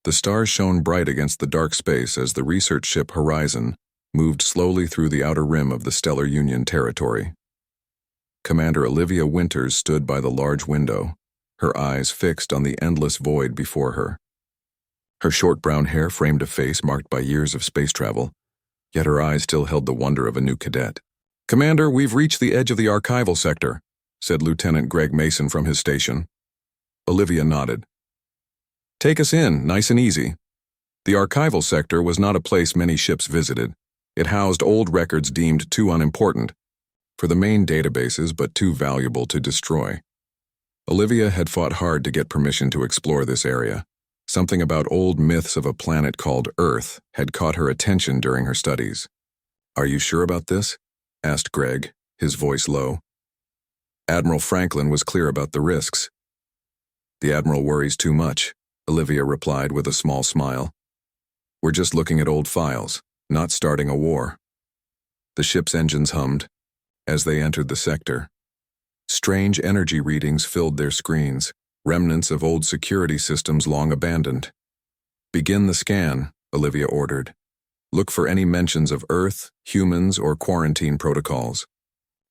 The stars shone bright against the dark space as the research ship Horizon moved slowly through the outer rim of the Stellar Union territory. Commander Olivia Winters stood by the large window, her eyes fixed on the endless void before her. Her short brown hair framed a face marked by years of space travel, yet her eyes still held the wonder of a new cadet. "Commander, we've reached the edge of the archival sector," said Lieutenant Greg Mason from his station. Olivia nodded. "Take us in, nice and easy." The archival sector was not a place many ships visited. It housed old records deemed too unimportant for the main databases but too valuable to destroy. Olivia had fought hard to get permission to explore this area. Something about old myths of a planet called Earth had caught her attention during her studies. "Are you sure about this?" asked Greg, his voice low. Admiral Franklin was clear about the risks. "The Admiral worries too much," Olivia replied with a small smile. "We're just looking at old files, not starting a war." The ship's engines hummed as they entered the sector. Strange energy readings filled their screens, remnants of old security systems long abandoned. "Begin the scan," Olivia ordered. "Look for any mentions of Earth, humans, or quarantine protocols."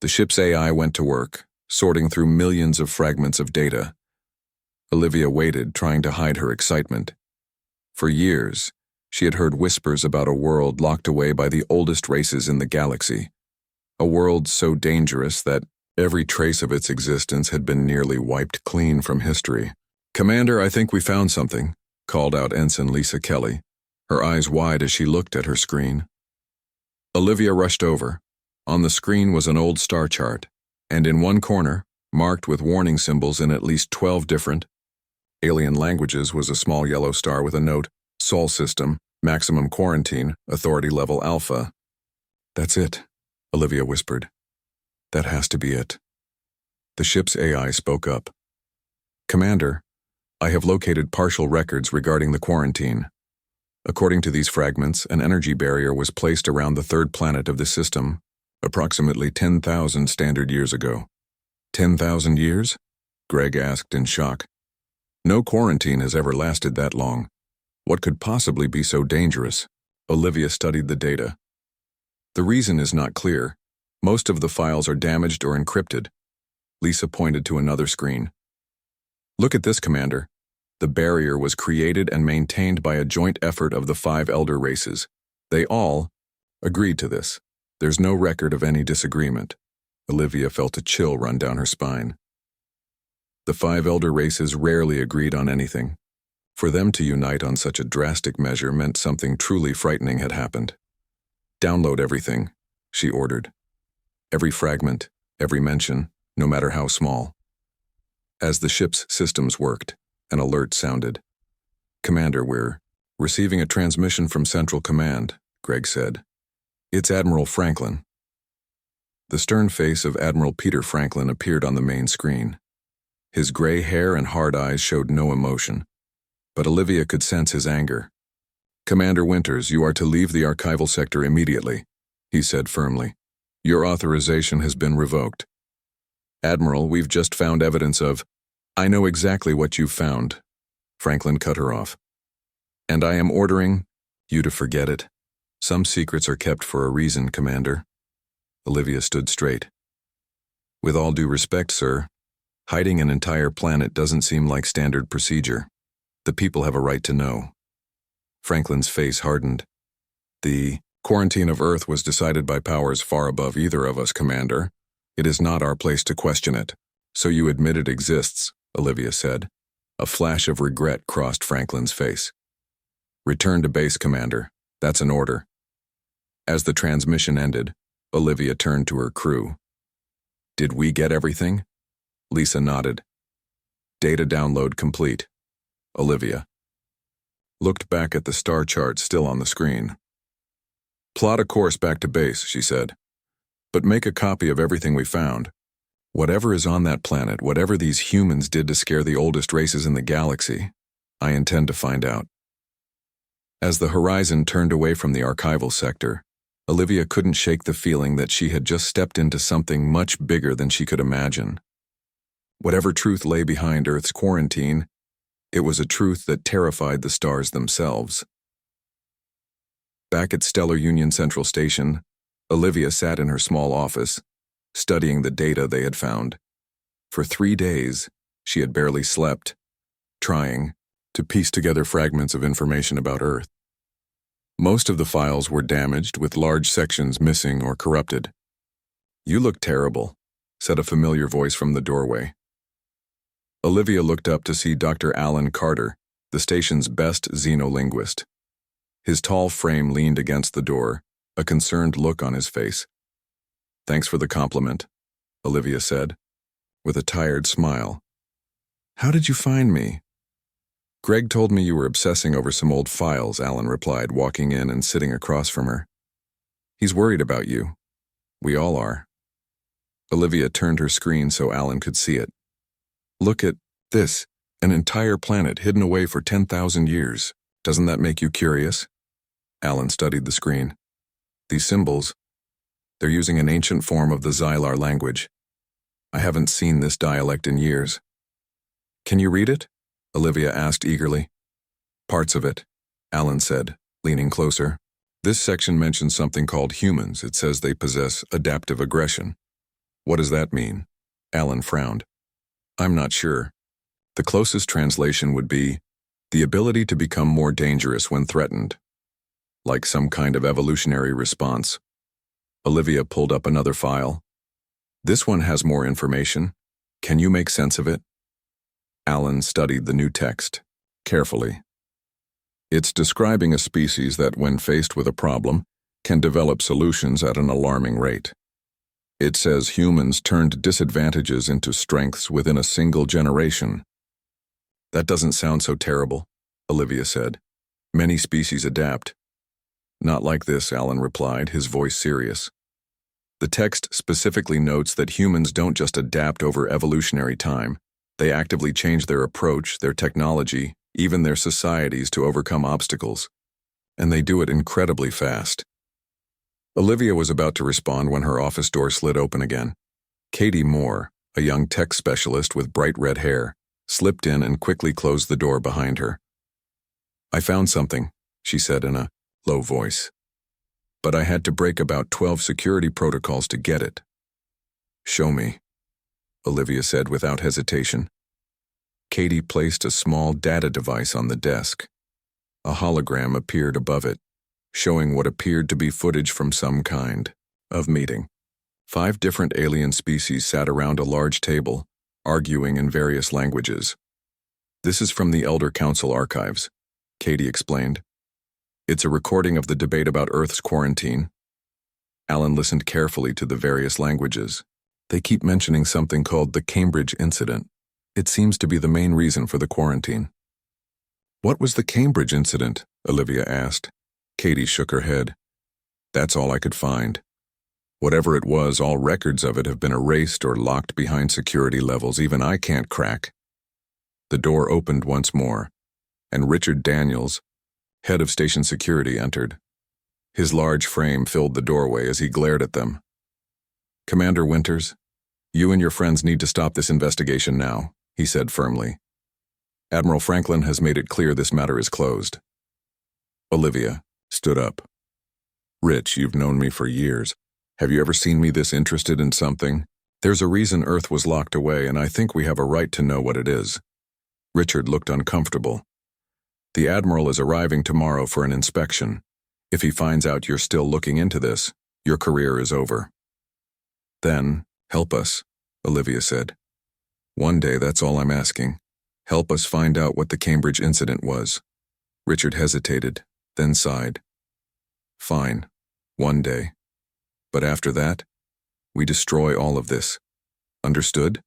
The ship's AI went to work, sorting through millions of fragments of data. Olivia waited, trying to hide her excitement. For years, she had heard whispers about a world locked away by the oldest races in the galaxy. A world so dangerous that every trace of its existence had been nearly wiped clean from history. "Commander, I think we found something," called out Ensign Lisa Kelly, her eyes wide as she looked at her screen. Olivia rushed over. On the screen was an old star chart, and in one corner, marked with warning symbols in at least 12 different alien languages, was a small yellow star with a note, "Sol System, Maximum Quarantine, Authority Level Alpha." "That's it," Olivia whispered. "That has to be it." The ship's AI spoke up. "Commander, I have located partial records regarding the quarantine. According to these fragments, an energy barrier was placed around the third planet of the system, approximately 10,000 standard years ago." 10,000 years? Greg asked in shock. "No quarantine has ever lasted that long. What could possibly be so dangerous?" Olivia studied the data. "The reason is not clear. Most of the files are damaged or encrypted." Lisa pointed to another screen. "Look at this, Commander. The barrier was created and maintained by a joint effort of the 5 elder races. They all agreed to this. There's no record of any disagreement." Olivia felt a chill run down her spine. The 5 elder races rarely agreed on anything. For them to unite on such a drastic measure meant something truly frightening had happened. "Download everything," she ordered. "Every fragment, every mention, no matter how small." As the ship's systems worked, an alert sounded. "Commander, we're receiving a transmission from Central Command," Greg said. "It's Admiral Franklin." The stern face of Admiral Peter Franklin appeared on the main screen. His gray hair and hard eyes showed no emotion, but Olivia could sense his anger. "Commander Winters, you are to leave the archival sector immediately," he said firmly. "Your authorization has been revoked." "Admiral, we've just found evidence of—" "I know exactly what you've found," Franklin cut her off. "And I am ordering you to forget it. Some secrets are kept for a reason, Commander." Olivia stood straight. "With all due respect, sir, hiding an entire planet doesn't seem like standard procedure. The people have a right to know." Franklin's face hardened. "The quarantine of Earth was decided by powers far above either of us, Commander. It is not our place to question it. So you admit it exists," Olivia said. A flash of regret crossed Franklin's face. "Return to base, Commander. That's an order." As the transmission ended, Olivia turned to her crew. "Did we get everything?" Lisa nodded. "Data download complete." Olivia looked back at the star chart still on the screen. "Plot a course back to base," she said. "But make a copy of everything we found. Whatever is on that planet, whatever these humans did to scare the oldest races in the galaxy, I intend to find out." As the Horizon turned away from the archival sector, Olivia couldn't shake the feeling that she had just stepped into something much bigger than she could imagine. Whatever truth lay behind Earth's quarantine, It was a truth that terrified the stars themselves. Back at Stellar Union Central Station, Olivia sat in her small office, studying the data they had found. For 3 days, she had barely slept, trying to piece together fragments of information about Earth. Most of the files were damaged, with large sections missing or corrupted. "You look terrible," said a familiar voice from the doorway. Olivia looked up to see Dr. Alan Carter, the station's best xenolinguist. His tall frame leaned against the door, a concerned look on his face. "Thanks for the compliment," Olivia said, with a tired smile. "How did you find me?" "Greg told me you were obsessing over some old files," Alan replied, walking in and sitting across from her. "He's worried about you. We all are." Olivia turned her screen so Alan could see it. "Look at this, an entire planet hidden away for 10,000 years. Doesn't that make you curious?" Alan studied the screen. "These symbols, they're using an ancient form of the Xylar language. I haven't seen this dialect in years." "Can you read it?" Olivia asked eagerly. "Parts of it," Alan said, leaning closer. "This section mentions something called humans. It says they possess adaptive aggression." "What does that mean?" Alan frowned. "I'm not sure. The closest translation would be the ability to become more dangerous when threatened, like some kind of evolutionary response." Olivia pulled up another file. "This one has more information. Can you make sense of it?" Alan studied the new text carefully. "It's describing a species that, when faced with a problem, can develop solutions at an alarming rate. It says humans turned disadvantages into strengths within a single generation." "That doesn't sound so terrible," Olivia said. "Many species adapt." "Not like this," Alan replied, his voice serious. "The text specifically notes that humans don't just adapt over evolutionary time. They actively change their approach, their technology, even their societies to overcome obstacles. And they do it incredibly fast." Olivia was about to respond when her office door slid open again. Katie Moore, a young tech specialist with bright red hair, slipped in and quickly closed the door behind her. "I found something," she said in a low voice. "But I had to break about 12 security protocols to get it." "Show me," Olivia said without hesitation. Katie placed a small data device on the desk. A hologram appeared above it, showing what appeared to be footage from some kind of meeting. 5 different alien species sat around a large table, arguing in various languages. "This is from the Elder Council archives," Katie explained. "It's a recording of the debate about Earth's quarantine." Alan listened carefully to the various languages. "They keep mentioning something called the Cambridge incident. It seems to be the main reason for the quarantine." "What was the Cambridge incident?" Olivia asked. Katie shook her head. "That's all I could find. Whatever it was, all records of it have been erased or locked behind security levels even I can't crack." The door opened once more, and Richard Daniels, head of station security, entered. His large frame filled the doorway as he glared at them. "Commander Winters, you and your friends need to stop this investigation now," he said firmly. "Admiral Franklin has made it clear this matter is closed." Olivia stood up. "Rich, you've known me for years. Have you ever seen me this interested in something? There's a reason Earth was locked away, and I think we have a right to know what it is." Richard looked uncomfortable. "The Admiral is arriving tomorrow for an inspection. If he finds out you're still looking into this, your career is over." "Then, help us," Olivia said. "One day, that's all I'm asking. Help us find out what the Cambridge incident was." Richard hesitated, then sighed. "Fine, one day. But after that, we destroy all of this. Understood?"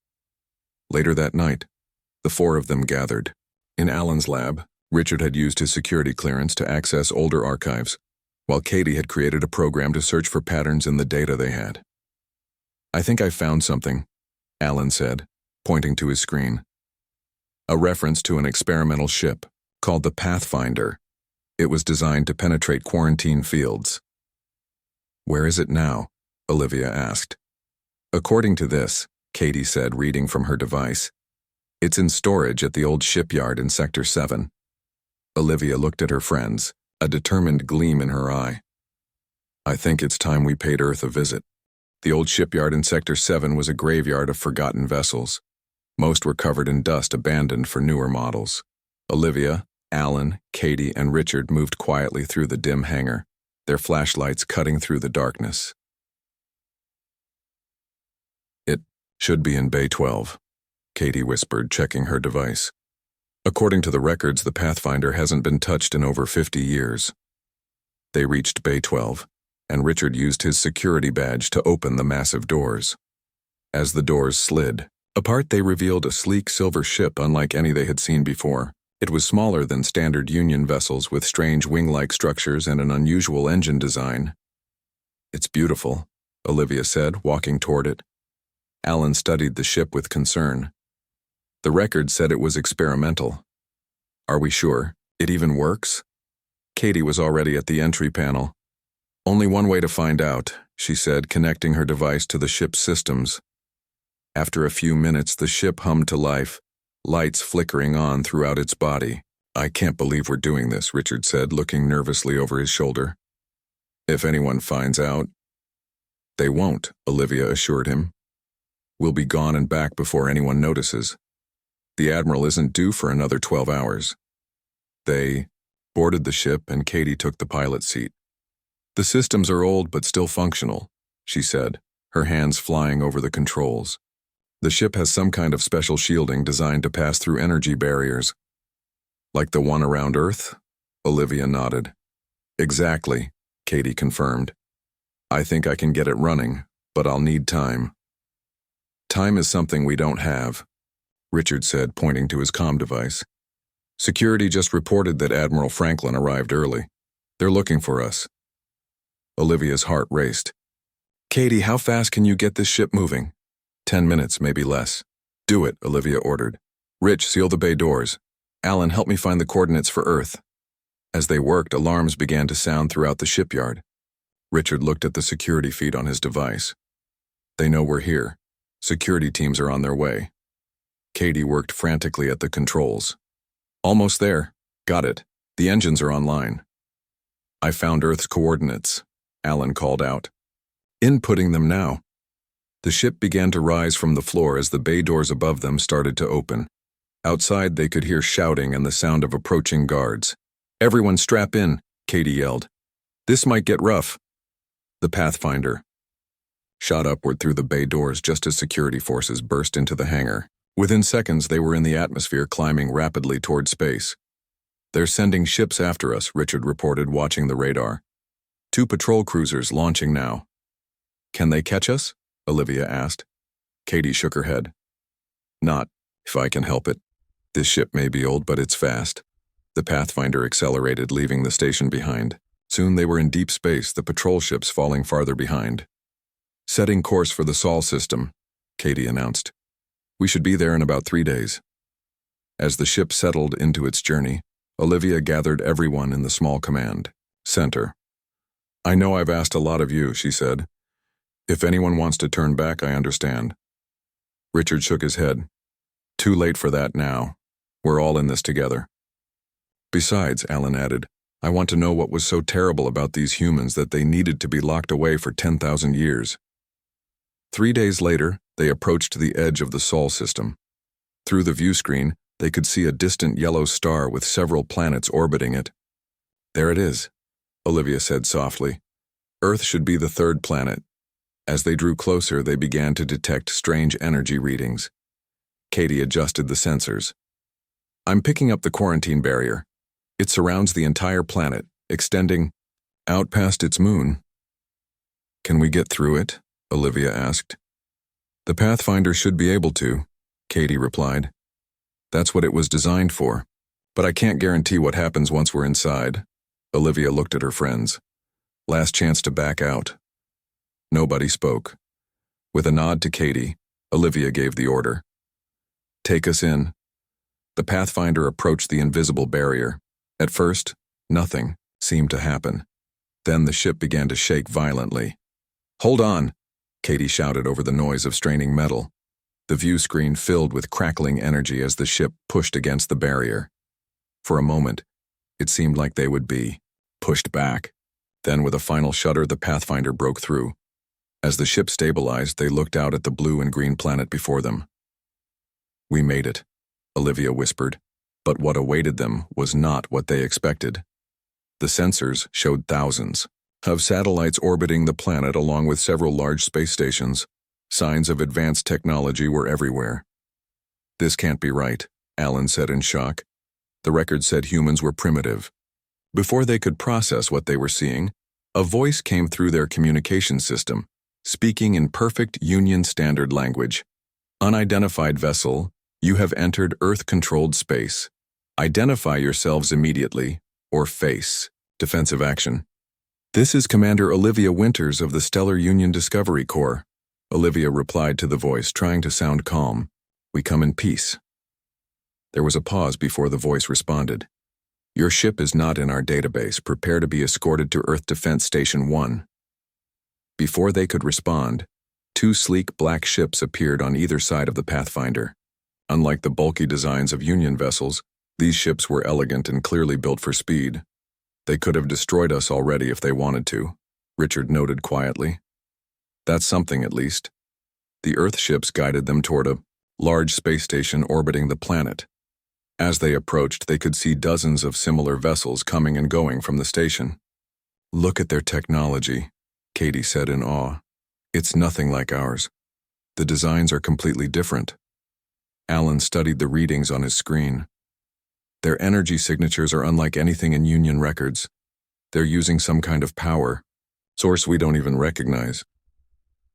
Later that night, the 4 of them gathered. In Alan's lab, Richard had used his security clearance to access older archives, while Katie had created a program to search for patterns in the data they had. "I think I found something," Alan said, pointing to his screen. A reference to an experimental ship called the Pathfinder. It was designed to penetrate quarantine fields. "Where is it now?" Olivia asked. "According to this," Katie said, reading from her device, It's in storage at the old shipyard in Sector 7. Olivia looked at her friends, a determined gleam in her eye. I think it's time we paid Earth a visit. The old shipyard in Sector 7 was a graveyard of forgotten vessels. Most were covered in dust, abandoned for newer models. Olivia, Alan, Katie, and Richard moved quietly through the dim hangar, their flashlights cutting through the darkness. It should be in Bay 12, Katie whispered, checking her device. According to the records, the Pathfinder hasn't been touched in over 50 years. They reached Bay 12, and Richard used his security badge to open the massive doors. As the doors slid apart, they revealed a sleek silver ship unlike any they had seen before. It was smaller than standard Union vessels, with strange wing-like structures and an unusual engine design. It's beautiful, Olivia said, walking toward it. Alan studied the ship with concern. The record said it was experimental. Are we sure it even works? Katie was already at the entry panel. Only one way to find out, she said, connecting her device to the ship's systems. After a few minutes, the ship hummed to life, lights flickering on throughout its body. I can't believe we're doing this, Richard said, looking nervously over his shoulder. If anyone finds out. They won't, Olivia assured him. We'll be gone and back before anyone notices. The Admiral isn't due for another 12 hours. They boarded the ship, and Katie took the pilot's seat. The systems are old but still functional, she said, her hands flying over the controls. The ship has some kind of special shielding designed to pass through energy barriers. Like the one around Earth? Olivia nodded. Exactly, Katie confirmed. I think I can get it running, but I'll need time. Time is something we don't have, Richard said, pointing to his comm device. Security just reported that Admiral Franklin arrived early. They're looking for us. Olivia's heart raced. Katie, how fast can you get this ship moving? 10 minutes, maybe less. Do it, Olivia ordered. Rich, seal the bay doors. Alan, help me find the coordinates for Earth. As they worked, alarms began to sound throughout the shipyard. Richard looked at the security feed on his device. They know we're here. Security teams are on their way. Katie worked frantically at the controls. Almost there. Got it. The engines are online. I found Earth's coordinates, Alan called out. Inputting them now. The ship began to rise from the floor as the bay doors above them started to open. Outside, they could hear shouting and the sound of approaching guards. Everyone strap in, Katie yelled. This might get rough. The Pathfinder shot upward through the bay doors just as security forces burst into the hangar. Within seconds, they were in the atmosphere, climbing rapidly toward space. They're sending ships after us, Richard reported, watching the radar. 2 patrol cruisers launching now. Can they catch us? Olivia asked. Katie shook her head. Not, if I can help it. This ship may be old, but it's fast. The Pathfinder accelerated, leaving the station behind. Soon they were in deep space, the patrol ships falling farther behind. Setting course for the Sol system, Katie announced. We should be there in about 3 days. As the ship settled into its journey, Olivia gathered everyone in the small command center. I know I've asked a lot of you, she said. If anyone wants to turn back, I understand. Richard shook his head. Too late for that now. We're all in this together. Besides, Alan added, I want to know what was so terrible about these humans that they needed to be locked away for 10,000 years. 3 days later, they approached the edge of the Sol system. Through the view screen, they could see a distant yellow star with several planets orbiting it. There it is, Olivia said softly. Earth should be the 3rd planet. As they drew closer, they began to detect strange energy readings. Katie adjusted the sensors. I'm picking up the quarantine barrier. It surrounds the entire planet, extending out past its moon. Can we get through it? Olivia asked. The Pathfinder should be able to, Katie replied. That's what it was designed for. But I can't guarantee what happens once we're inside. Olivia looked at her friends. Last chance to back out. Nobody spoke. With a nod to Katie, Olivia gave the order. Take us in. The Pathfinder approached the invisible barrier. At first, nothing seemed to happen. Then the ship began to shake violently. Hold on, Katie shouted over the noise of straining metal. the view screen filled with crackling energy as the ship pushed against the barrier. For a moment, it seemed like they would be pushed back. Then, with a final shudder, the Pathfinder broke through. As the ship stabilized, they looked out at the blue and green planet before them. "We made it," Olivia whispered, but what awaited them was not what they expected. The sensors showed thousands of satellites orbiting the planet along with several large space stations. Signs of advanced technology were everywhere. "This can't be right," Alan said in shock. The record said humans were primitive. Before they could process what they were seeing, a voice came through their communication system, speaking in perfect Union Standard language. "Unidentified vessel, you have entered Earth-controlled space. Identify yourselves immediately, or face defensive action." "This is Commander Olivia Winters of the Stellar Union Discovery Corps," Olivia replied to the voice, trying to sound calm. "We come in peace." There was a pause before the voice responded. "Your ship is not in our database. Prepare to be escorted to Earth Defense Station 1. Before they could respond, two sleek black ships appeared on either side of the Pathfinder. Unlike the bulky designs of Union vessels, these ships were elegant and clearly built for speed. "They could have destroyed us already if they wanted to," Richard noted quietly. "That's something, at least." The Earth ships guided them toward a large space station orbiting the planet. As they approached, they could see dozens of similar vessels coming and going from the station. "Look at their technology," Katie said in awe. "It's nothing like ours. The designs are completely different." Alan studied the readings on his screen. "Their energy signatures are unlike anything in Union records. They're using some kind of power source we don't even recognize."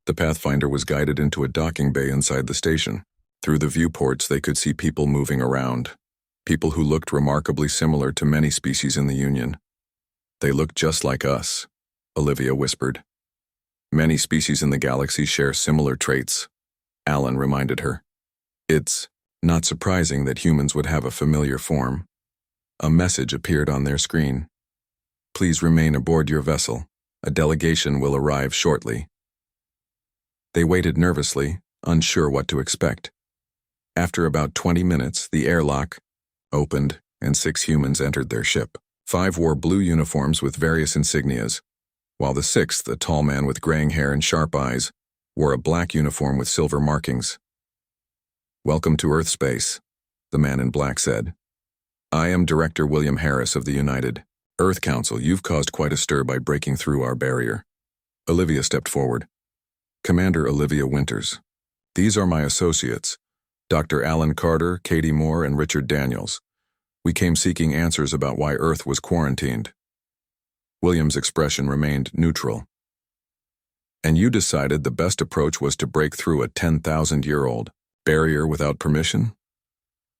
The Pathfinder was guided into a docking bay inside the station. Through the viewports, they could see people moving around. People who looked remarkably similar to many species in the Union. "They look just like us," Olivia whispered. "Many species in the galaxy share similar traits," Alan reminded her. "It's not surprising that humans would have a familiar form." A message appeared on their screen. "Please remain aboard your vessel. A delegation will arrive shortly." They waited nervously, unsure what to expect. After about 20 minutes, the airlock opened and 6 humans entered their ship. 5 wore blue uniforms with various insignias, while the 6th, a tall man with graying hair and sharp eyes, wore a black uniform with silver markings. "Welcome to Earth Space," the man in black said. "I am Director William Harris of the United Earth Council. You've caused quite a stir by breaking through our barrier." Olivia stepped forward. "Commander Olivia Winters. These are my associates, Dr. Alan Carter, Katie Moore, and Richard Daniels. We came seeking answers about why Earth was quarantined." William's expression remained neutral. "And you decided the best approach was to break through a 10,000-year-old barrier without permission?"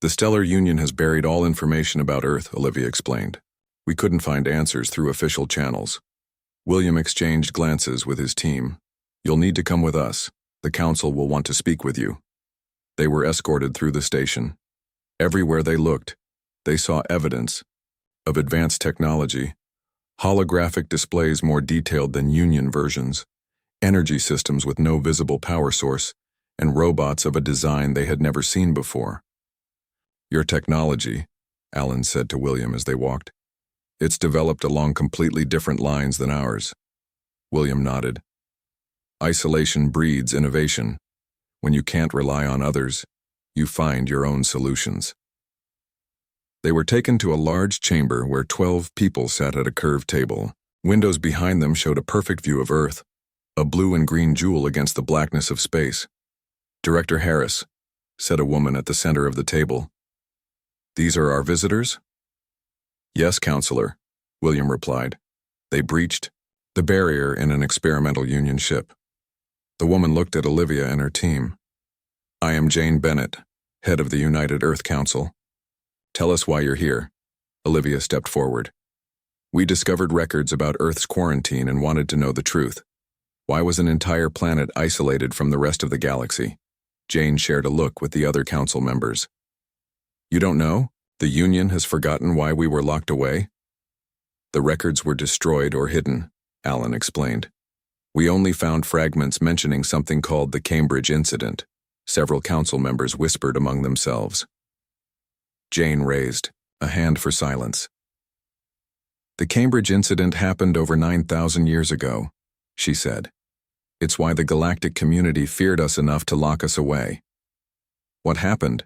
"The Stellar Union has buried all information about Earth," Olivia explained. "We couldn't find answers through official channels." William exchanged glances with his team. "You'll need to come with us. The Council will want to speak with you." They were escorted through the station. Everywhere they looked, they saw evidence of advanced technology. Holographic displays more detailed than Union versions, energy systems with no visible power source, and robots of a design they had never seen before. "Your technology," Alan said to William as they walked. "It's developed along completely different lines than ours." William nodded. "Isolation breeds innovation. When you can't rely on others, you find your own solutions." They were taken to a large chamber where 12 people sat at a curved table. Windows behind them showed a perfect view of Earth, a blue and green jewel against the blackness of space. "Director Harris," said a woman at the center of the table. "These are our visitors?" "Yes, Counselor," William replied. "They breached the barrier in an experimental Union ship." The woman looked at Olivia and her team. "I am Jane Bennett, head of the United Earth Council. Tell us why you're here." Olivia stepped forward. "We discovered records about Earth's quarantine and wanted to know the truth. Why was an entire planet isolated from the rest of the galaxy?" Jane shared a look with the other council members. "You don't know? The Union has forgotten why we were locked away?" "The records were destroyed or hidden," Alan explained. "We only found fragments mentioning something called the Cambridge Incident. Several council members whispered among themselves. Jane raised a hand for silence. The Cambridge incident happened over 9,000 years ago, she said. It's why the galactic community feared us enough to lock us away. What happened?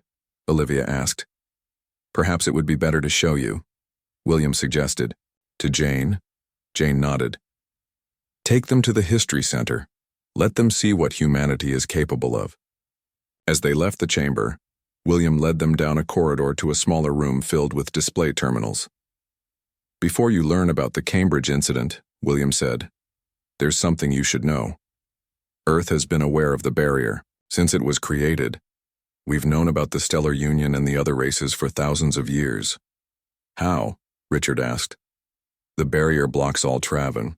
Olivia asked. Perhaps it would be better to show you, William suggested. To Jane? Jane nodded. Take them to the History Center. Let them see what humanity is capable of. As they left the chamber, William led them down a corridor to a smaller room filled with display terminals. Before you learn about the Cambridge incident, William said, there's something you should know. Earth has been aware of the barrier since it was created. We've known about the Stellar Union and the other races for thousands of years. How? Richard asked. The barrier blocks all travel.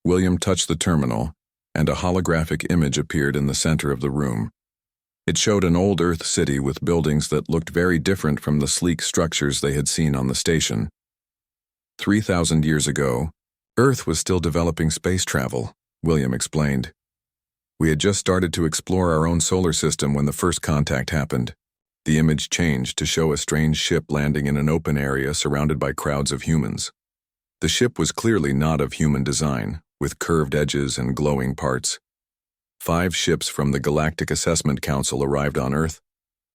William touched the terminal, and a holographic image appeared in the center of the room. It showed an old Earth city with buildings that looked very different from the sleek structures they had seen on the station. 3,000 years ago, Earth was still developing space travel, William explained. We had just started to explore our own solar system when the first contact happened. The image changed to show a strange ship landing in an open area surrounded by crowds of humans. The ship was clearly not of human design, with curved edges and glowing parts. 5 ships from the Galactic Assessment Council arrived on Earth,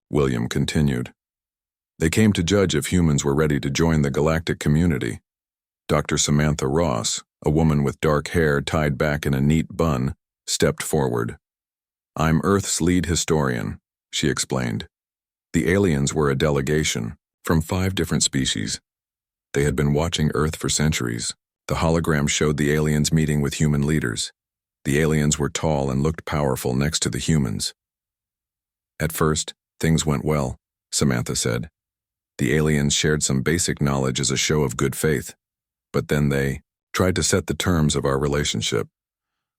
William continued. They came to judge if humans were ready to join the galactic community. Dr. Samantha Ross, a woman with dark hair tied back in a neat bun, stepped forward. I'm Earth's lead historian, she explained. The aliens were a delegation from 5 different species. They had been watching Earth for centuries. The hologram showed the aliens meeting with human leaders. The aliens were tall and looked powerful next to the humans. At first, things went well, Samantha said. The aliens shared some basic knowledge as a show of good faith, but then they tried to set the terms of our relationship.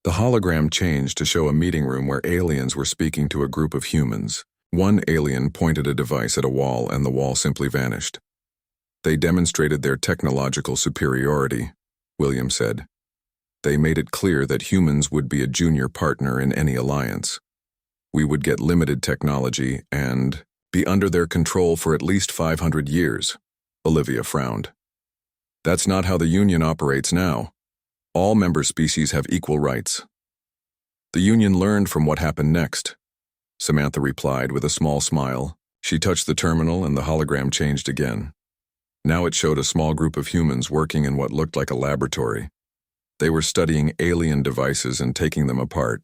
The hologram changed to show a meeting room where aliens were speaking to a group of humans. One alien pointed a device at a wall and the wall simply vanished. They demonstrated their technological superiority, William said. They made it clear that humans would be a junior partner in any alliance. We would get limited technology and be under their control for at least 500 years, Olivia frowned. That's not how the Union operates now. All member species have equal rights. The Union learned from what happened next, Samantha replied with a small smile. She touched the terminal and the hologram changed again. Now it showed a small group of humans working in what looked like a laboratory. They were studying alien devices and taking them apart.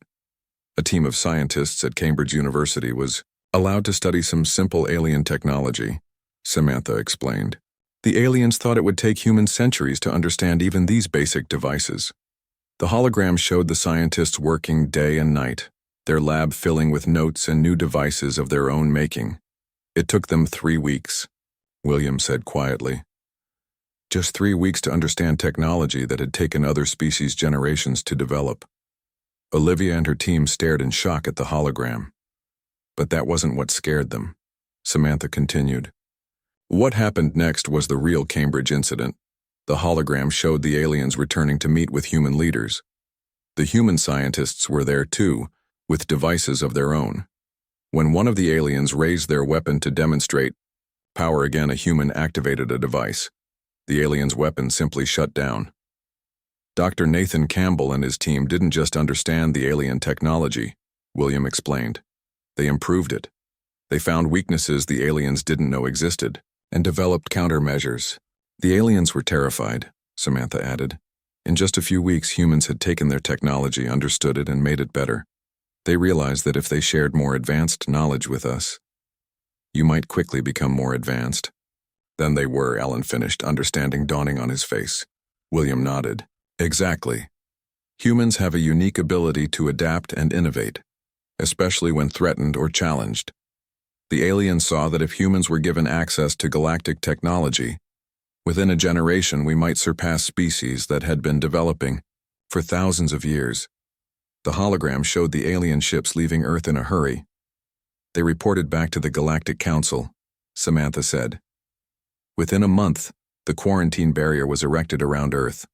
A team of scientists at Cambridge University was allowed to study some simple alien technology, Samantha explained. The aliens thought it would take humans centuries to understand even these basic devices. The hologram showed the scientists working day and night, their lab filling with notes and new devices of their own making. It took them 3 weeks, William said quietly. Just 3 weeks to understand technology that had taken other species generations to develop. Olivia and her team stared in shock at the hologram. But that wasn't what scared them, Samantha continued. What happened next was the real Cambridge incident. The hologram showed the aliens returning to meet with human leaders. The human scientists were there too, with devices of their own. When one of the aliens raised their weapon to demonstrate power again, a human activated a device. The alien's weapon simply shut down. Dr. Nathan Campbell and his team didn't just understand the alien technology, William explained. They improved it. They found weaknesses the aliens didn't know existed, and developed countermeasures. The aliens were terrified, Samantha added. In just a few weeks, humans had taken their technology, understood it, and made it better. They realized that if they shared more advanced knowledge with us, you might quickly become more advanced. Than they were, Alan finished, understanding dawning on his face. William nodded. Exactly. Humans have a unique ability to adapt and innovate, especially when threatened or challenged. The aliens saw that if humans were given access to galactic technology, within a generation we might surpass species that had been developing for thousands of years. The hologram showed the alien ships leaving Earth in a hurry. They reported back to the Galactic Council, Samantha said. Within a month, the quarantine barrier was erected around Earth.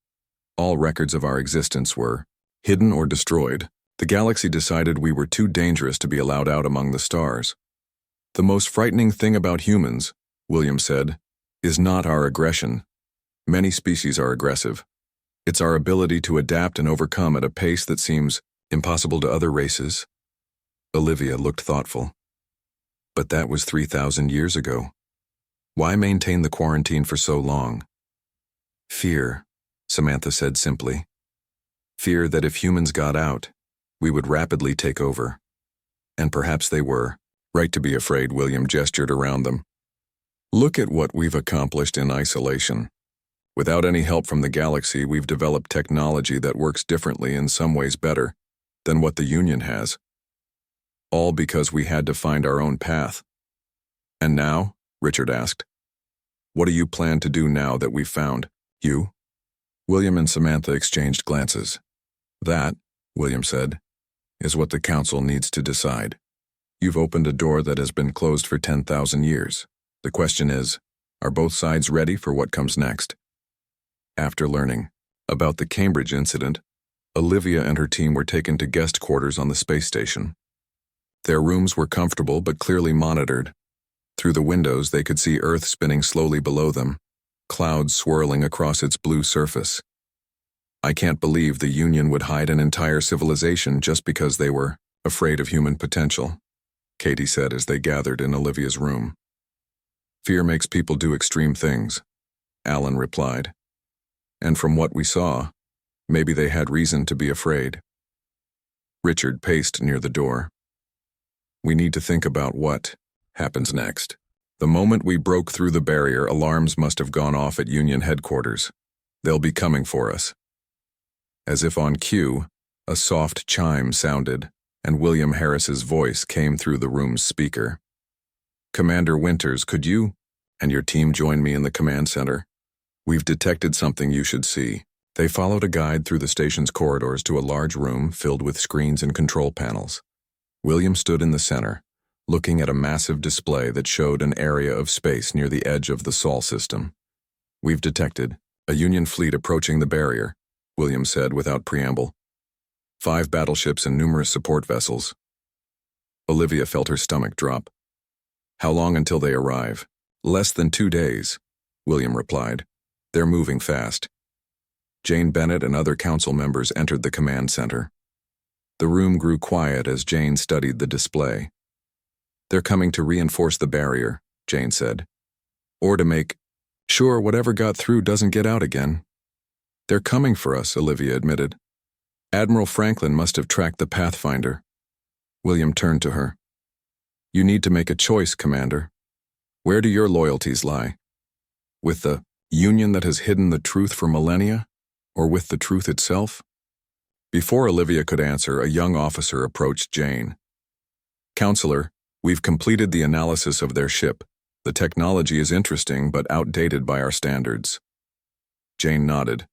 All records of our existence were hidden or destroyed, The galaxy decided we were too dangerous to be allowed out among the stars. The most frightening thing about humans, William said, is not our aggression. Many species are aggressive. It's our ability to adapt and overcome at a pace that seems impossible to other races. Olivia looked thoughtful. But that was 3,000 years ago. Why maintain the quarantine for so long? Fear, Samantha said simply. Fear that if humans got out, we would rapidly take over. And perhaps they were. Right to be afraid, William gestured around them. Look at what we've accomplished in isolation. Without any help from the galaxy, we've developed technology that works differently, in some ways better, than what the Union has. All because we had to find our own path. And now? Richard asked. What do you plan to do now that we've found you? William and Samantha exchanged glances. That, William said, is what the council needs to decide. You've opened a door that has been closed for 10,000 years. The question is, are both sides ready for what comes next? After learning about the Cambridge incident, Olivia and her team were taken to guest quarters on the space station. Their rooms were comfortable but clearly monitored. Through the windows, they could see Earth spinning slowly below them, clouds swirling across its blue surface. I can't believe the Union would hide an entire civilization just because they were afraid of human potential, Katie said as they gathered in Olivia's room. Fear makes people do extreme things, Alan replied. And from what we saw, maybe they had reason to be afraid. Richard paced near the door. We need to think about what happens next. The moment we broke through the barrier, alarms must have gone off at Union headquarters. They'll be coming for us. As if on cue, a soft chime sounded, and William Harris's voice came through the room's speaker. Commander Winters, could you and your team join me in the command center? We've detected something you should see. They followed a guide through the station's corridors to a large room filled with screens and control panels. William stood in the center, looking at a massive display that showed an area of space near the edge of the Sol system. We've detected a Union fleet approaching the barrier, William said without preamble. 5 battleships and numerous support vessels. Olivia felt her stomach drop. How long until they arrive? Less than 2 days, William replied. They're moving fast. Jane Bennett and other council members entered the command center. The room grew quiet as Jane studied the display. They're coming to reinforce the barrier, Jane said. Or to make sure whatever got through doesn't get out again. They're coming for us, Olivia admitted. Admiral Franklin must have tracked the Pathfinder. William turned to her. You need to make a choice, Commander. Where do your loyalties lie? With the Union that has hidden the truth for millennia, or with the truth itself? Before Olivia could answer, a young officer approached Jane. Counselor, we've completed the analysis of their ship. The technology is interesting but outdated by our standards. Jane nodded.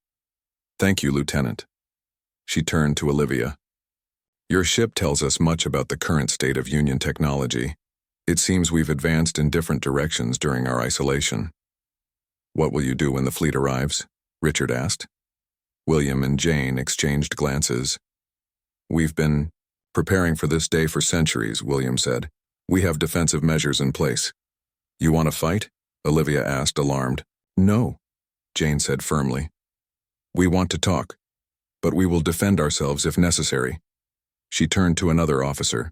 Thank you, Lieutenant. She turned to Olivia. Your ship tells us much about the current state of Union technology. It seems we've advanced in different directions during our isolation. What will you do when the fleet arrives? Richard asked. William and Jane exchanged glances. We've been preparing for this day for centuries, William said. We have defensive measures in place. You want to fight? Olivia asked, alarmed. No, Jane said firmly. We want to talk, but we will defend ourselves if necessary. She turned to another officer.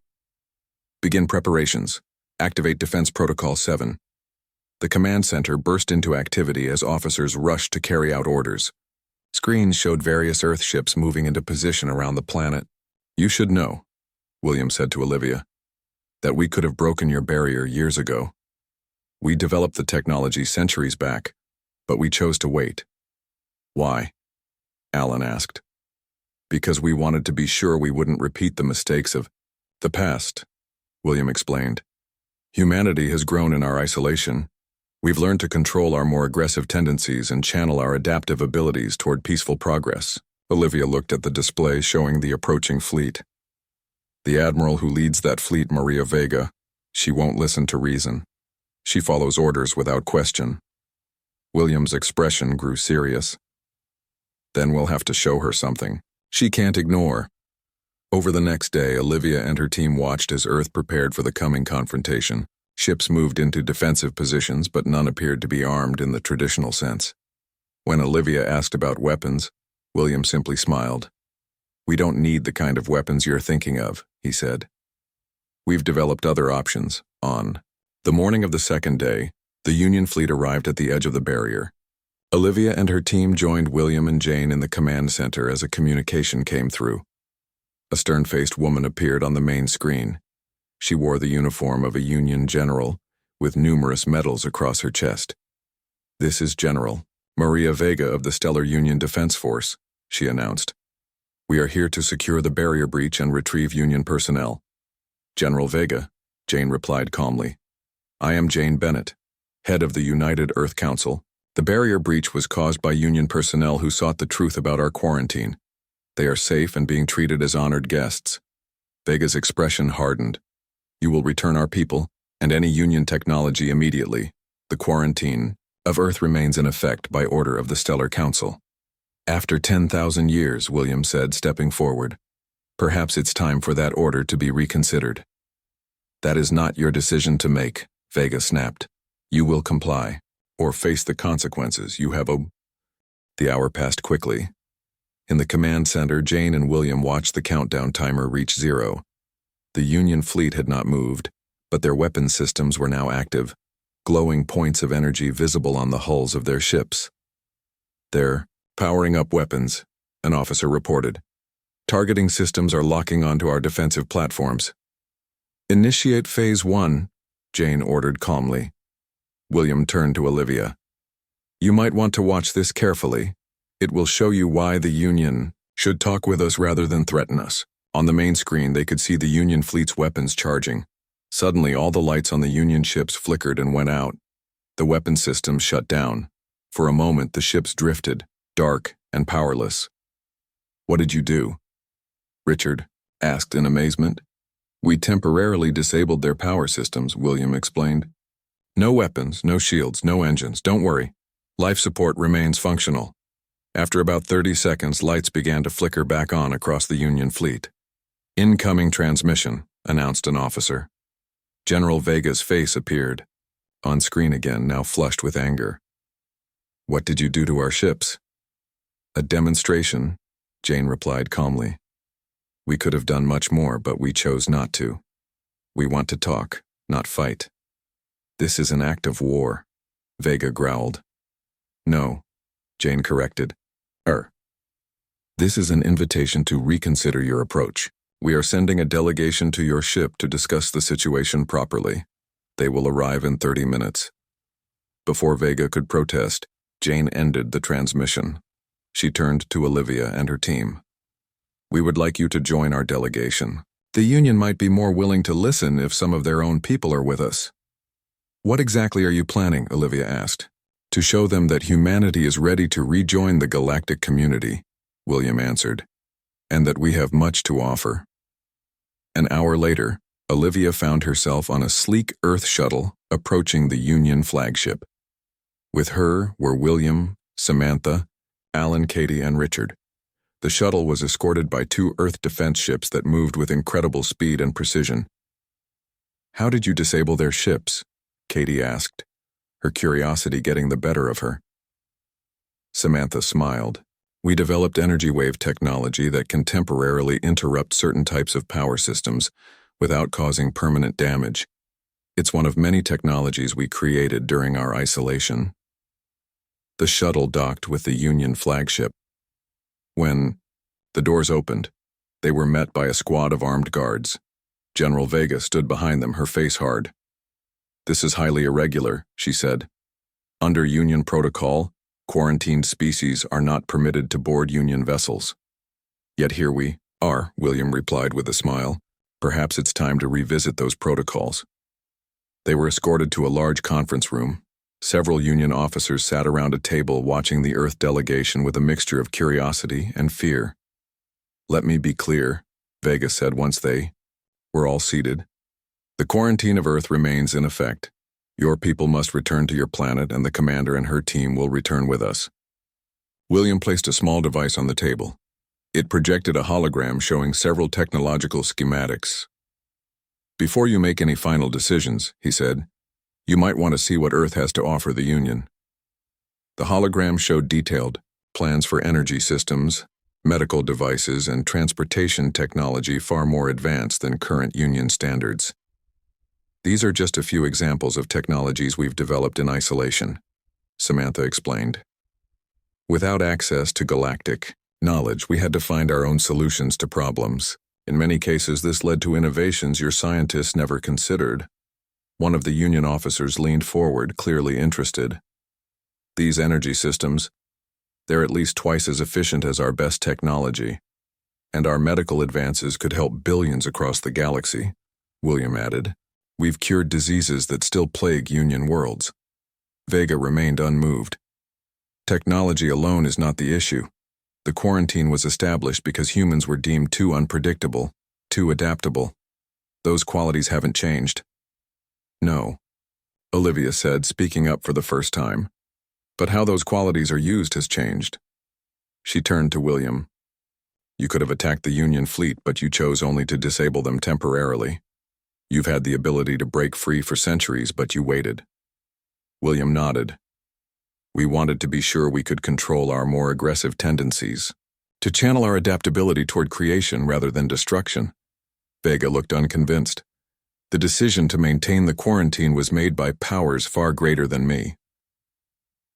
Begin preparations. Activate Defense Protocol 7. The command center burst into activity as officers rushed to carry out orders. Screens showed various Earth ships moving into position around the planet. You should know, William said to Olivia, that we could have broken your barrier years ago. We developed the technology centuries back, but we chose to wait. Why? Alan asked. Because we wanted to be sure we wouldn't repeat the mistakes of the past, William explained. Humanity has grown in our isolation. We've learned to control our more aggressive tendencies and channel our adaptive abilities toward peaceful progress. Olivia looked at the display showing the approaching fleet. The admiral who leads that fleet, Maria Vega, she won't listen to reason. She follows orders without question. William's expression grew serious. Then we'll have to show her something she can't ignore. Over the next day, Olivia and her team watched as Earth prepared for the coming confrontation. Ships moved into defensive positions, but none appeared to be armed in the traditional sense. When Olivia asked about weapons, William simply smiled. "We don't need the kind of weapons you're thinking of," he said. "We've developed other options." On the morning of the second day, the Union fleet arrived at the edge of the barrier. Olivia and her team joined William and Jane in the command center as a communication came through. A stern-faced woman appeared on the main screen. She wore the uniform of a Union general, with numerous medals across her chest. "This is General Maria Vega of the Stellar Union Defense Force," she announced. "We are here to secure the barrier breach and retrieve Union personnel." "General Vega," Jane replied calmly. "I am Jane Bennett, head of the United Earth Council. The barrier breach was caused by Union personnel who sought the truth about our quarantine. They are safe and being treated as honored guests." Vega's expression hardened. "You will return our people and any Union technology immediately. The quarantine of Earth remains in effect by order of the Stellar Council." "After 10,000 years," William said, stepping forward. "Perhaps it's time for that order to be reconsidered." "That is not your decision to make," Vega snapped. "You will comply, or face the consequences you have The hour passed quickly. In the command center, Jane and William watched the countdown timer reach 0. The Union fleet had not moved, but their weapon systems were now active, glowing points of energy visible on the hulls of their ships. "They're powering up weapons," an officer reported. "Targeting systems are locking onto our defensive platforms." "Initiate Phase 1, Jane ordered calmly. William turned to Olivia. "You might want to watch this carefully. It will show you why the Union should talk with us rather than threaten us." On the main screen, they could see the Union fleet's weapons charging. Suddenly, all the lights on the Union ships flickered and went out. The weapon systems shut down. For a moment, the ships drifted, dark and powerless. "What did you do?" Richard asked in amazement. "We temporarily disabled their power systems," William explained. "No weapons, no shields, no engines. Don't worry. Life support remains functional." After about 30 seconds, lights began to flicker back on across the Union fleet. "Incoming transmission," announced an officer. General Vega's face appeared, on screen again, now flushed with anger. "What did you do to our ships?" "A demonstration," Jane replied calmly. "We could have done much more, but we chose not to. We want to talk, not fight." "This is an act of war," Vega growled. "No," Jane corrected. This is an invitation to reconsider your approach. We are sending a delegation to your ship to discuss the situation properly. They will arrive in 30 minutes. Before Vega could protest, Jane ended the transmission. She turned to Olivia and her team. "We would like you to join our delegation. The Union might be more willing to listen if some of their own people are with us." "What exactly are you planning?" Olivia asked. "To show them that humanity is ready to rejoin the galactic community," William answered, "and that we have much to offer." An hour later, Olivia found herself on a sleek Earth shuttle approaching the Union flagship. With her were William, Samantha, Alan, Katie, and Richard. The shuttle was escorted by 2 Earth defense ships that moved with incredible speed and precision. "How did you disable their ships?" Katie asked, her curiosity getting the better of her. Samantha smiled. "We developed energy wave technology that can temporarily interrupt certain types of power systems without causing permanent damage. It's one of many technologies we created during our isolation." The shuttle docked with the Union flagship. When the doors opened, they were met by a squad of armed guards. General Vega stood behind them, her face hard. "This is highly irregular," she said. "Under Union protocol, quarantined species are not permitted to board Union vessels." "Yet here we are," William replied with a smile. "Perhaps it's time to revisit those protocols." They were escorted to a large conference room. Several Union officers sat around a table watching the Earth delegation with a mixture of curiosity and fear. "Let me be clear," Vega said once they were all seated. "The quarantine of Earth remains in effect. Your people must return to your planet, and the commander and her team will return with us." William placed a small device on the table. It projected a hologram showing several technological schematics. "Before you make any final decisions," he said, "you might want to see what Earth has to offer the Union." The hologram showed detailed plans for energy systems, medical devices, and transportation technology far more advanced than current Union standards. "These are just a few examples of technologies we've developed in isolation," Samantha explained. "Without access to galactic knowledge, we had to find our own solutions to problems. In many cases, this led to innovations your scientists never considered." One of the Union officers leaned forward, clearly interested. "These energy systems, they're at least twice as efficient as our best technology. And our medical advances could help billions across the galaxy," William added. "We've cured diseases that still plague Union worlds." Vega remained unmoved. "Technology alone is not the issue. The quarantine was established because humans were deemed too unpredictable, too adaptable. Those qualities haven't changed." "No," Olivia said, speaking up for the first time. "But how those qualities are used has changed." She turned to William. "You could have attacked the Union fleet, but you chose only to disable them temporarily. You've had the ability to break free for centuries, but you waited." William nodded. "We wanted to be sure we could control our more aggressive tendencies, to channel our adaptability toward creation rather than destruction." Vega looked unconvinced. "The decision to maintain the quarantine was made by powers far greater than me."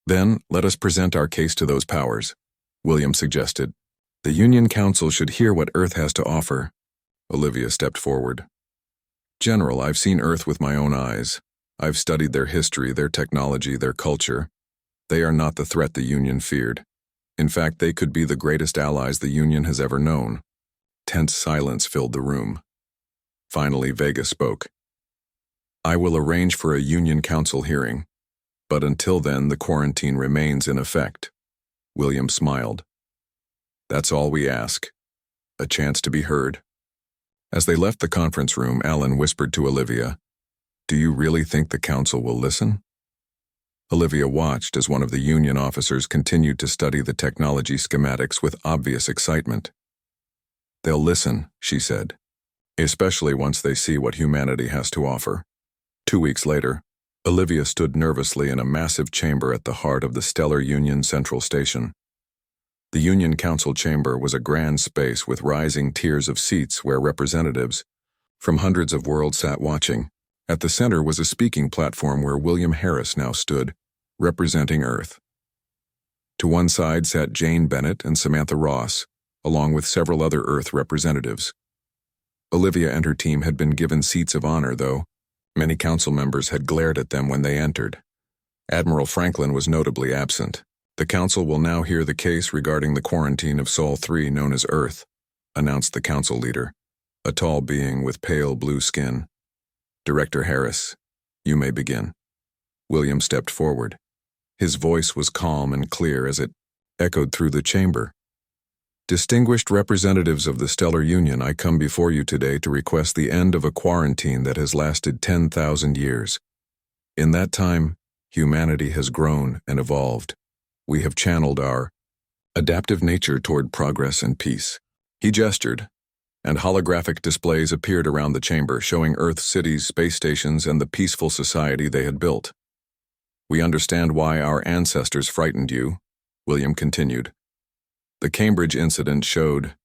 "Then, let us present our case to those powers," William suggested. "The Union Council should hear what Earth has to offer." Olivia stepped forward. "General, I've seen Earth with my own eyes. I've studied their history, their technology, their culture. They are not the threat the Union feared. In fact, they could be the greatest allies the Union has ever known." Tense silence filled the room. Finally, Vega spoke. "I will arrange for a Union Council hearing, but until then the quarantine remains in effect." William smiled. "That's all we ask. A chance to be heard." As they left the conference room, Alan whispered to Olivia, "Do you really think the Council will listen?" Olivia watched as one of the Union officers continued to study the technology schematics with obvious excitement. "They'll listen," she said, "especially once they see what humanity has to offer." 2 weeks later, Olivia stood nervously in a massive chamber at the heart of the stellar Union Central Station. The Union Council chamber was a grand space with rising tiers of seats where representatives from hundreds of worlds sat watching. At the center was a speaking platform where William Harris now stood, representing Earth. To one side sat Jane Bennett and Samantha Ross, along with several other Earth representatives. Olivia and her team had been given seats of honor, though many council members had glared at them when they entered. Admiral Franklin was notably absent. "The council will now hear the case regarding the quarantine of Sol 3, known as Earth," announced the council leader, a tall being with pale blue skin. "Director Harris, you may begin." William stepped forward. His voice was calm and clear as it echoed through the chamber. "Distinguished representatives of the Stellar Union, I come before you today to request the end of a quarantine that has lasted 10,000 years. In that time, humanity has grown and evolved. We have channeled our adaptive nature toward progress and peace." He gestured, and holographic displays appeared around the chamber, showing Earth cities, space stations, and the peaceful society they had built. "We understand why our ancestors frightened you," William continued. "The Cambridge incident showed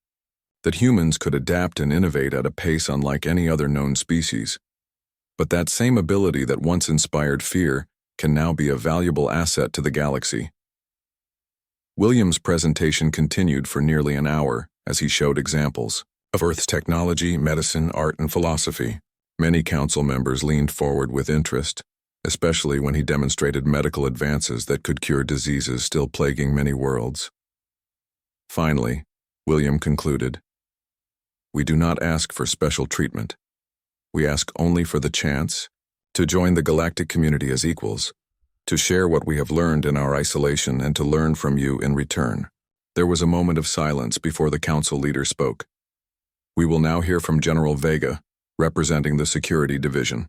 that humans could adapt and innovate at a pace unlike any other known species. But that same ability that once inspired fear can now be a valuable asset to the galaxy." William's presentation continued for nearly an hour as he showed examples of Earth's technology, medicine, art, and philosophy. Many council members leaned forward with interest, especially when he demonstrated medical advances that could cure diseases still plaguing many worlds. Finally, William concluded, "We do not ask for special treatment. We ask only for the chance to join the galactic community as equals, to share what we have learned in our isolation and to learn from you in return." There was a moment of silence before the council leader spoke. "We will now hear from General Vega, representing the Security Division."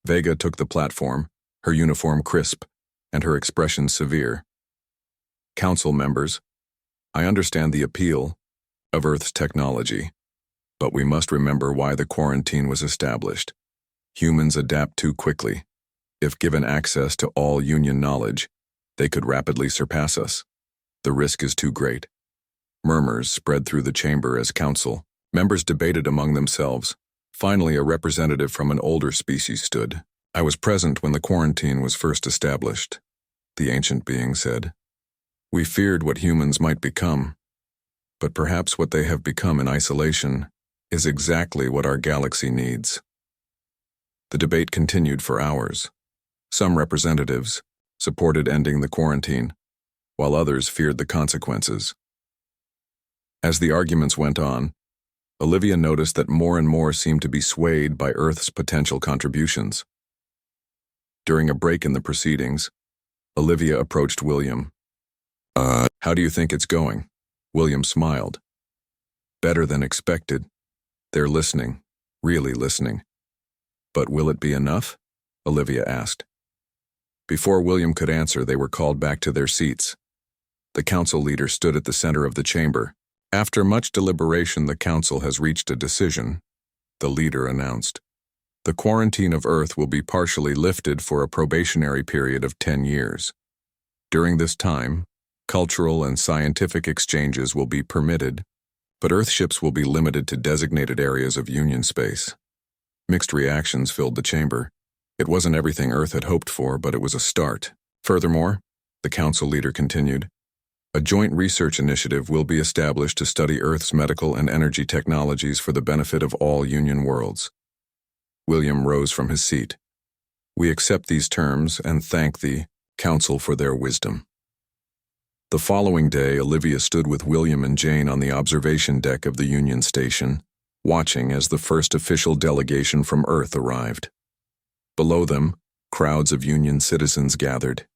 Vega took the platform, her uniform crisp, and her expression severe. "Council members, I understand the appeal, of Earth's technology. But we must remember why the quarantine was established. Humans adapt too quickly. If given access to all Union knowledge, they could rapidly surpass us. The risk is too great. Murmurs spread through the chamber as council members debated among themselves. Finally, a representative from an older species stood. "I was present when the quarantine was first established," the ancient being said. "We feared what humans might become, but perhaps what they have become in isolation is exactly what our galaxy needs." The debate continued for hours. Some representatives supported ending the quarantine, while others feared the consequences. As the arguments went on, Olivia noticed that more and more seemed to be swayed by Earth's potential contributions. During a break in the proceedings, Olivia approached William. How do you think it's going?" William smiled. "Better than expected. They're listening, really listening." "But will it be enough?" Olivia asked. Before William could answer, they were called back to their seats. The council leader stood at the center of the chamber. "After much deliberation, the council has reached a decision," the leader announced. "The quarantine of Earth will be partially lifted for a probationary period of 10 years. During this time, cultural and scientific exchanges will be permitted, but Earth ships will be limited to designated areas of Union space." Mixed reactions filled the chamber. It wasn't everything Earth had hoped for, but it was a start. Furthermore, the council leader continued, "A joint research initiative will be established to study Earth's medical and energy technologies for the benefit of all Union worlds." William rose from his seat. "We accept these terms and thank the council for their wisdom." The following day, Olivia stood with William and Jane on the observation deck of the Union station, watching as the first official delegation from Earth arrived. Below them, crowds of Union citizens gathered,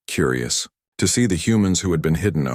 curious to see the humans who had been hidden.